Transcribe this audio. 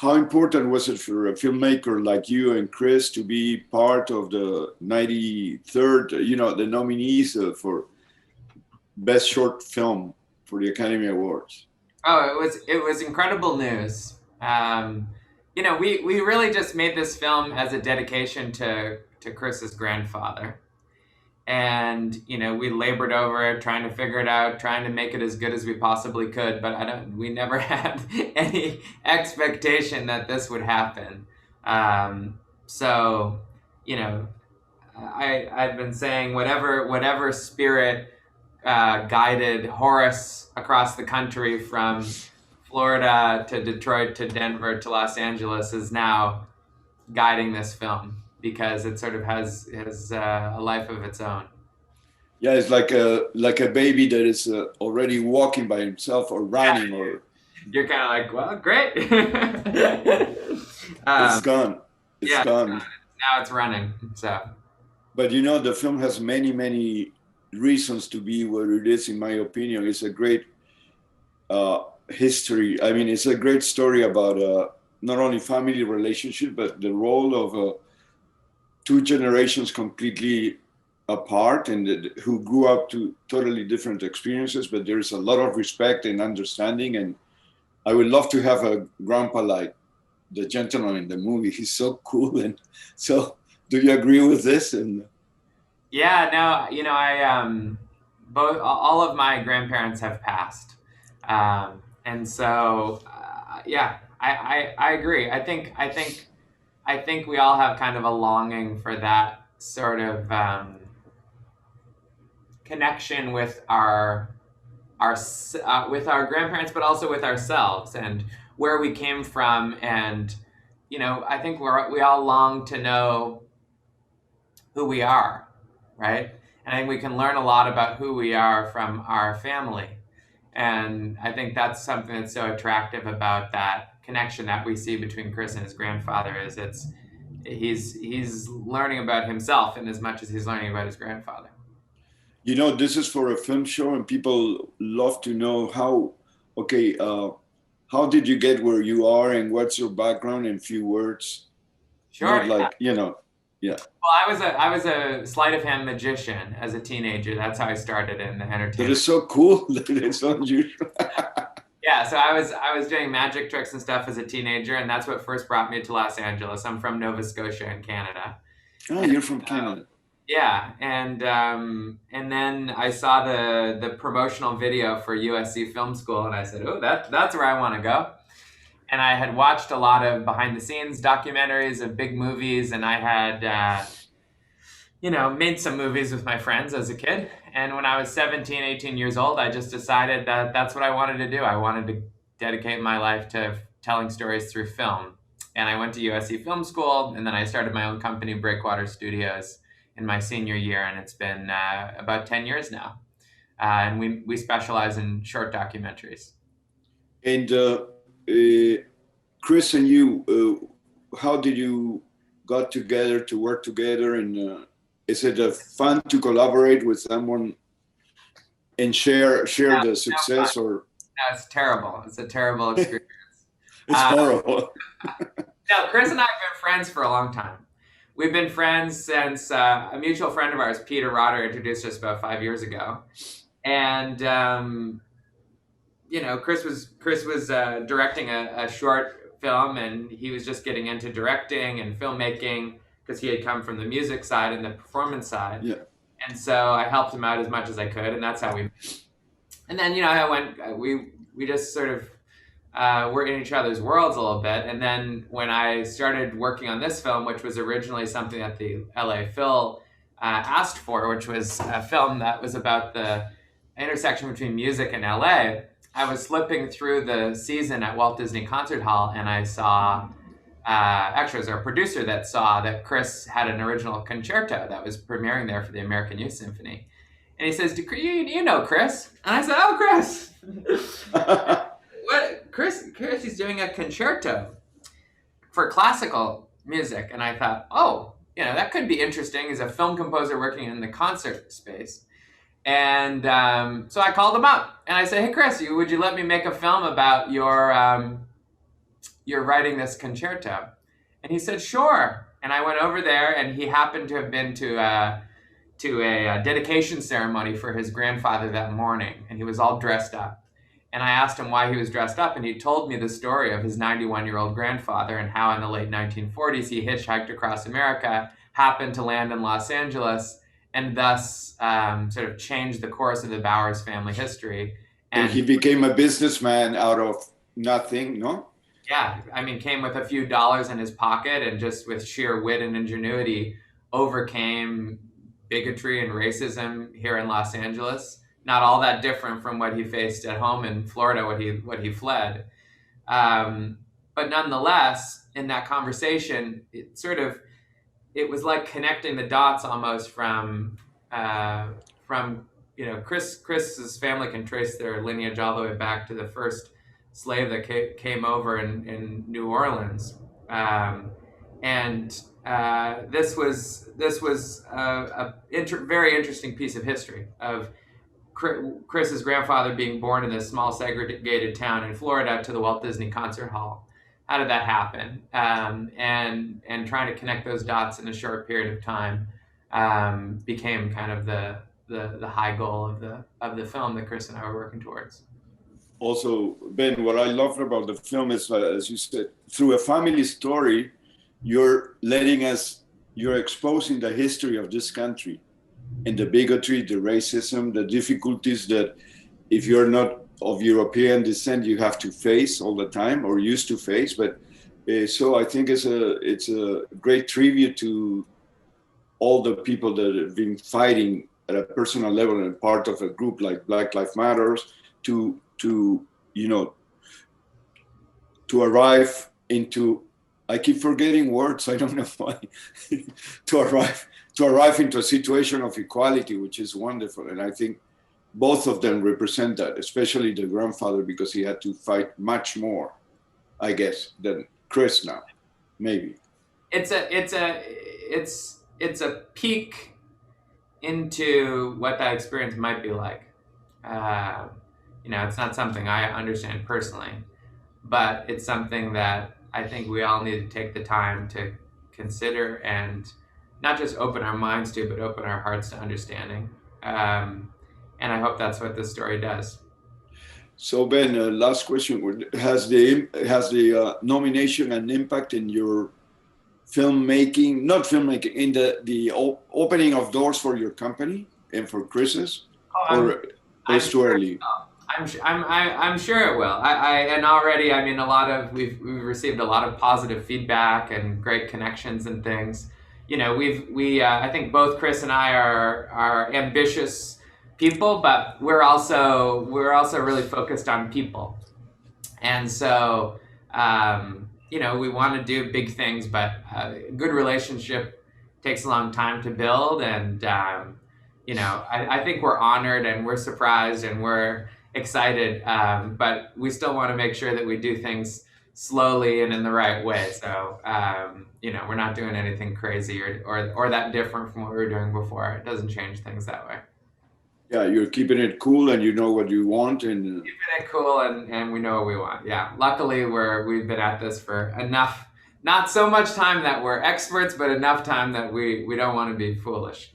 how important was it for a filmmaker like you and Chris to be part of the 93rd, the nominees for Best Short Film for the Academy Awards? Oh, it was incredible news. We really just made this film as a dedication to Chris's grandfather. And we labored over it, trying to figure it out, trying to make it as good as we possibly could, but we never had any expectation that this would happen. So you know I've been saying whatever spirit guided Horace across the country from Florida to Detroit to Denver to Los Angeles is now guiding this film, because it sort of has a life of its own. Yeah, it's like a baby that is already walking by himself or running, or You're kind of like, well, great. it's um, gone. It's yeah, gone. now it's running. So But the film has many, many reasons to be where it is. In my opinion, it's a great history. I mean, it's a great story about not only family relationship, but the role of two generations completely apart, and who grew up to totally different experiences. But there's a lot of respect and understanding. And I would love to have a grandpa like the gentleman in the movie. He's so cool. And so, do you agree with this? And yeah, no, both all of my grandparents have passed, and so yeah, I agree. I think we all have kind of a longing for that sort of connection with with our grandparents, but also with ourselves and where we came from. And I think we all long to know who we are, right? And I think we can learn a lot about who we are from our family. And I think that's something that's so attractive about that connection that we see between Chris and his grandfather. Is he's learning about himself in as much as he's learning about his grandfather. this is for a film show, and people love to know okay, how did you get where you are, and what's your background in few words? Sure. Not Yeah. like, yeah. Well, I was a sleight of hand magician as a teenager. That's how I started in the That entertainment. is so cool. That is so unusual. Yeah, so I was doing magic tricks and stuff as a teenager, and that's what first brought me to Los Angeles. I'm from Nova Scotia in Canada. Oh, you're from Canada. Yeah, and then I saw the promotional video for USC Film School, and I said, "Oh, that's where I want to go." And I had watched a lot of behind the scenes documentaries of big movies, and I had made some movies with my friends as a kid. And when I was 17, 18 years old, I just decided that that's what I wanted to do. I wanted to dedicate my life to telling stories through film. And I went to USC Film School, and then I started my own company, Breakwater Studios, in my senior year. And it's been about 10 years now. And we specialize in short documentaries. And Chris and you, how did you got together to work together? And is it fun to collaborate with someone and share No, the no, success, or no, it's terrible. It's a terrible experience. it's Uh, horrible? no, Chris and I have been friends for a long time. We've been friends since a mutual friend of ours, Peter Rotter, introduced us about 5 years ago. And Chris was directing a short film, and he was just getting into directing and filmmaking because he had come from the music side and the performance side. Yeah. And so I helped him out as much as I could, and that's how we. And then I went. We just sort of were in each other's worlds a little bit. And then when I started working on this film, which was originally something that the LA Phil asked for, which was a film that was about the intersection between music and LA, I was flipping through the season at Walt Disney Concert Hall, and I saw, actually, it was our producer that saw that Chris had an original concerto that was premiering there for the American Youth Symphony. And he says, you know Chris? And I said, oh, Chris. What? Chris is doing a concerto for classical music. And I thought, oh, that could be interesting as a film composer working in the concert space. And so I called him up and I said, hey, Chris, would you let me make a film about you're writing this concerto?" And he said, "Sure." And I went over there, and he happened to have been to a dedication ceremony for his grandfather that morning, and he was all dressed up. And I asked him why he was dressed up, and he told me the story of his 91-year-old grandfather and how in the late 1940s he hitchhiked across America, happened to land in Los Angeles, and thus sort of changed the course of the Bowers family history. And he became a businessman out of nothing, no? Yeah, I mean, came with a few dollars in his pocket and just with sheer wit and ingenuity overcame bigotry and racism here in Los Angeles. Not all that different from what he faced at home in Florida, what he fled. But nonetheless, in that conversation, it was like connecting the dots almost from Chris's family can trace their lineage all the way back to the first slave that came over in New Orleans, and this was a very interesting piece of history of Chris's grandfather being born in this small segregated town in Florida to the Walt Disney Concert Hall. How did that happen? And trying to connect those dots in a short period of time became kind of the high goal of the film that Chris and I were working towards. Also, Ben, what I love about the film is, as you said, through a family story, you're exposing the history of this country and the bigotry, the racism, the difficulties that if you're not of European descent, you have to face all the time or used to face. But so I think it's a great tribute to all the people that have been fighting at a personal level and part of a group like Black Lives Matters to arrive into, I keep forgetting words, I don't know why, to arrive into a situation of equality, which is wonderful. And I think both of them represent that, especially the grandfather, because he had to fight much more, I guess, than Chris now, maybe. It's a peek into what that experience might be like. It's not something I understand personally, but it's something that I think we all need to take the time to consider and not just open our minds to, but open our hearts to understanding. And I hope that's what this story does. So Ben, last question: Has the nomination an impact in your filmmaking? Not filmmaking, in the opening of doors for your company and for Chris's, or it's too early? I'm sure it will. And already, I mean, we've received a lot of positive feedback and great connections and things. I think both Chris and I are ambitious people, but we're also really focused on people. And so, we want to do big things, but a good relationship takes a long time to build. And, I think we're honored and we're surprised and we're excited, but we still want to make sure that we do things slowly and in the right way. So, we're not doing anything crazy or that different from what we were doing before. It doesn't change things that way. Yeah, you're keeping it cool and you know what you want. And keeping it cool and we know what we want. Yeah, luckily we've been at this for enough, not so much time that we're experts, but enough time that we don't want to be foolish,